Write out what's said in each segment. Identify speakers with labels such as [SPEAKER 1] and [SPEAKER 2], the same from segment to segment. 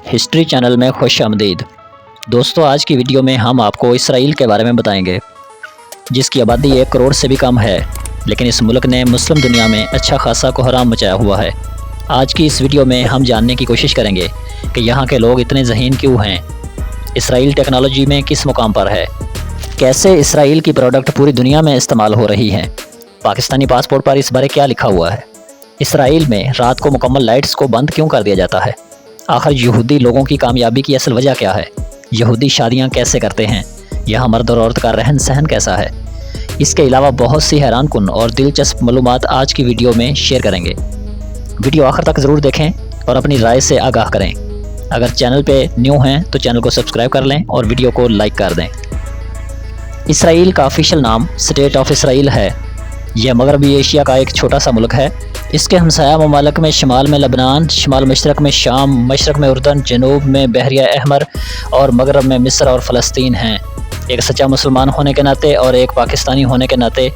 [SPEAKER 1] History channel میں خوش آمدید۔ دوستو، آج کی ویڈیو میں ہم آپ کو اسرائیل کے بارے میں بتائیں گے، جس کی آبادی 1 کروڑ سے بھی کم ہے، لیکن اس ملک نے مسلم دنیا میں اچھا خاصا کوہرام مچایا ہوا ہے۔ آج کی اس ویڈیو میں ہم جاننے کی کوشش کریں گے کہ یہاں کے لوگ اتنے ذہین کیوں ہیں، اسرائیل ٹیکنالوجی میں کس مقام پر ہے، کیسے اسرائیل کی پروڈکٹ پوری دنیا میں استعمال ہو رہی ہیں، پاکستانی پاسپورٹ پر اس بارے کیا لکھا ہوا ہے، اسرائیل میں رات کو مکمل لائٹس کو بند کیوں کر دیا جاتا ہے، آخر یہودی لوگوں کی کامیابی کی اصل وجہ کیا ہے، یہودی شادیاں کیسے کرتے ہیں، یہاں مرد اور عورت کا رہن سہن کیسا ہے۔ اس کے علاوہ بہت سی حیران کن اور دلچسپ معلومات آج کی ویڈیو میں شیئر کریں گے۔ ویڈیو آخر تک ضرور دیکھیں اور اپنی رائے سے آگاہ کریں۔ اگر چینل پہ نیو ہیں تو چینل کو سبسکرائب کر لیں اور ویڈیو کو لائک کر دیں۔ اسرائیل کا آفیشیل نام اسٹیٹ آف اسرائیل ہے۔ یہ مغربی ایشیا کا ایک چھوٹا سا ملک ہے۔ اس کے ہمسایہ ممالک میں شمال میں لبنان، شمال مشرق میں شام، مشرق میں اردن، جنوب میں بحیرہ احمر اور مغرب میں مصر اور فلسطین ہیں۔ ایک سچا مسلمان ہونے کے ناطے اور ایک پاکستانی ہونے کے ناطے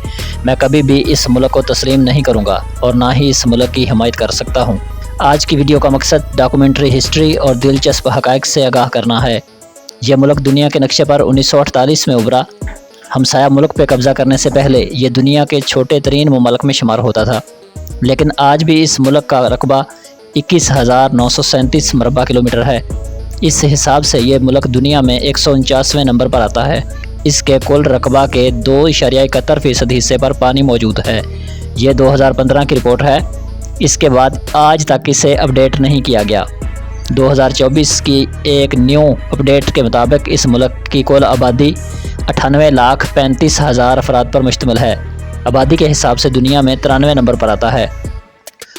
[SPEAKER 1] میں کبھی بھی اس ملک کو تسلیم نہیں کروں گا اور نہ ہی اس ملک کی حمایت کر سکتا ہوں۔ آج کی ویڈیو کا مقصد ڈاکومنٹری ہسٹری اور دلچسپ حقائق سے آگاہ کرنا ہے۔ یہ ملک دنیا کے نقشے پر 1948 میں ابھرا۔ ہمسایہ ملک پہ قبضہ کرنے سے پہلے یہ دنیا کے چھوٹے ترین ممالک میں شمار ہوتا تھا، لیکن آج بھی اس ملک کا رقبہ 21,937 مربع کلومیٹر ہے۔ اس حساب سے یہ ملک دنیا میں 149ویں نمبر پر آتا ہے۔ اس کے کل رقبہ کے 2.71% حصے پر پانی موجود ہے۔ یہ 2015 کی رپورٹ ہے۔ اس کے بعد آج تک اسے اپڈیٹ نہیں کیا گیا۔ 2024 کی ایک نیو اپڈیٹ کے مطابق اس ملک کی کل آبادی 98,35,000 افراد پر مشتمل ہے۔ آبادی کے حساب سے دنیا میں 93 نمبر پر آتا ہے۔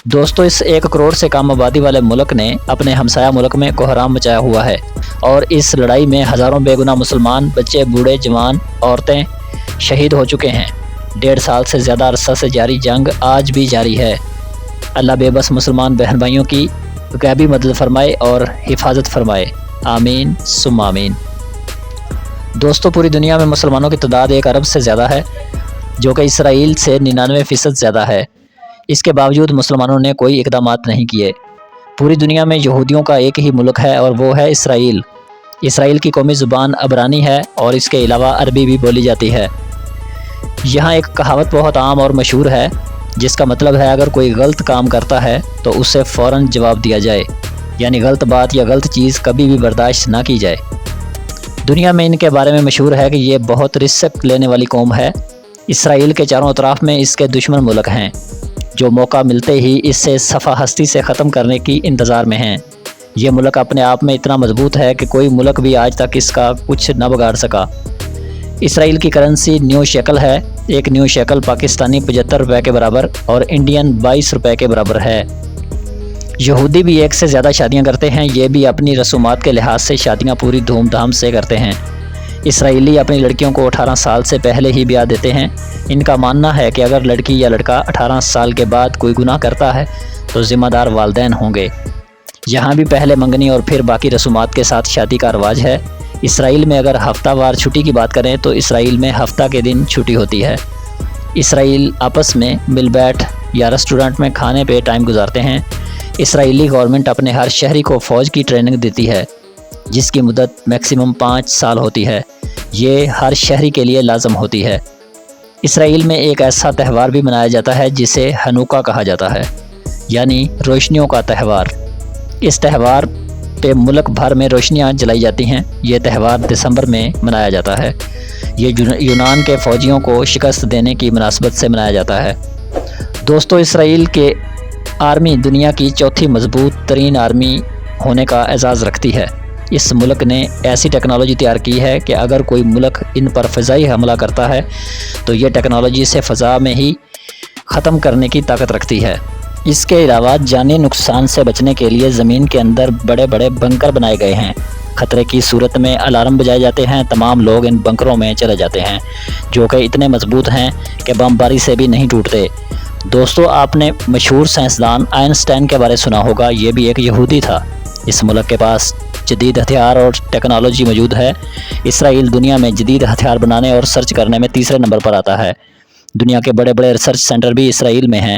[SPEAKER 1] دوستو، اس 1 کروڑ سے کم آبادی والے ملک نے اپنے ہمسایہ ملک میں کوہرام مچایا ہوا ہے، اور اس لڑائی میں ہزاروں بے گناہ مسلمان، بچے، بوڑھے، جوان، عورتیں شہید ہو چکے ہیں۔ 1.5 سال سے زیادہ عرصہ سے جاری جنگ آج بھی جاری ہے۔ اللہ بے بس مسلمان بہن بھائیوں کی غیبی مدد فرمائے اور حفاظت فرمائے، آمین ثم آمین۔ دوستو، پوری دنیا میں مسلمانوں کی تعداد 1 ارب سے زیادہ ہے، جو کہ اسرائیل سے 99% زیادہ ہے۔ اس کے باوجود مسلمانوں نے کوئی اقدامات نہیں کیے۔ پوری دنیا میں یہودیوں کا ایک ہی ملک ہے اور وہ ہے اسرائیل۔ اسرائیل کی قومی زبان عبرانی ہے اور اس کے علاوہ عربی بھی بولی جاتی ہے۔ یہاں ایک کہاوت بہت عام اور مشہور ہے، جس کا مطلب ہے اگر کوئی غلط کام کرتا ہے تو اسے فوراً جواب دیا جائے، یعنی غلط بات یا غلط چیز کبھی بھی برداشت نہ کی جائے۔ دنیا میں ان کے بارے میں مشہور ہے کہ یہ بہت رسک لینے والی قوم ہے۔ اسرائیل کے چاروں اطراف میں اس کے دشمن ملک ہیں، جو موقع ملتے ہی اس سے صفحہ ہستی سے ختم کرنے کی انتظار میں ہیں۔ یہ ملک اپنے آپ میں اتنا مضبوط ہے کہ کوئی ملک بھی آج تک اس کا کچھ نہ بگاڑ سکا۔ اسرائیل کی کرنسی نیو شیکل ہے۔ ایک نیو شیکل پاکستانی 75 روپے کے برابر اور انڈین 22 روپے کے برابر ہے۔ یہودی بھی 1 سے زیادہ شادیاں کرتے ہیں۔ یہ بھی اپنی رسومات کے لحاظ سے شادیاں پوری دھوم دھام سے کرتے ہیں۔ اسرائیلی اپنی لڑکیوں کو 18 سال سے پہلے ہی بیاہ دیتے ہیں۔ ان کا ماننا ہے کہ اگر لڑکی یا لڑکا 18 سال کے بعد کوئی گناہ کرتا ہے تو ذمہ دار والدین ہوں گے۔ یہاں بھی پہلے منگنی اور پھر باقی رسومات کے ساتھ شادی کا رواج ہے۔ اسرائیل میں اگر ہفتہ وار چھٹی کی بات کریں تو اسرائیل میں ہفتہ کے دن چھٹی ہوتی ہے۔ اسرائیل آپس میں مل بیٹھ یا ریسٹورنٹ میں کھانے پہ ٹائم گزارتے ہیں۔ اسرائیلی گورنمنٹ اپنے ہر شہری کو فوج کی ٹریننگ دیتی ہے، جس کی مدت میکسیمم 5 سال ہوتی ہے۔ یہ ہر شہری کے لیے لازم ہوتی ہے۔ اسرائیل میں ایک ایسا تہوار بھی منایا جاتا ہے جسے ہنوکا کہا جاتا ہے، یعنی روشنیوں کا تہوار۔ اس تہوار پہ ملک بھر میں روشنیاں جلائی جاتی ہیں۔ یہ تہوار دسمبر میں منایا جاتا ہے۔ یہ یونان کے فوجیوں کو شکست دینے کی مناسبت سے منایا جاتا ہے۔ دوستو، اسرائیل کے آرمی دنیا کی 4تھی مضبوط ترین آرمی ہونے کا اعزاز رکھتی ہے۔ اس ملک نے ایسی ٹیکنالوجی تیار کی ہے کہ اگر کوئی ملک ان پر فضائی حملہ کرتا ہے تو یہ ٹیکنالوجی سے فضا میں ہی ختم کرنے کی طاقت رکھتی ہے۔ اس کے علاوہ جانی نقصان سے بچنے کے لیے زمین کے اندر بڑے بڑے بنکر بنائے گئے ہیں۔ خطرے کی صورت میں الارم بجائے جاتے ہیں۔ تمام لوگ ان بنکروں میں چلے جاتے ہیں، جو کہ اتنے مضبوط ہیں کہ بمباری سے بھی نہیں ٹوٹتے۔ دوستو، آپ نے مشہور سائنسدان آئنسٹائن کے بارے سنا ہوگا۔ یہ بھی ایک یہودی تھا۔ اس ملک کے پاس جدید ہتھیار اور ٹیکنالوجی موجود ہے۔ اسرائیل دنیا میں جدید ہتھیار بنانے اور سرچ کرنے میں 3رے نمبر پر آتا ہے۔ دنیا کے بڑے بڑے ریسرچ سینٹر بھی اسرائیل میں ہیں۔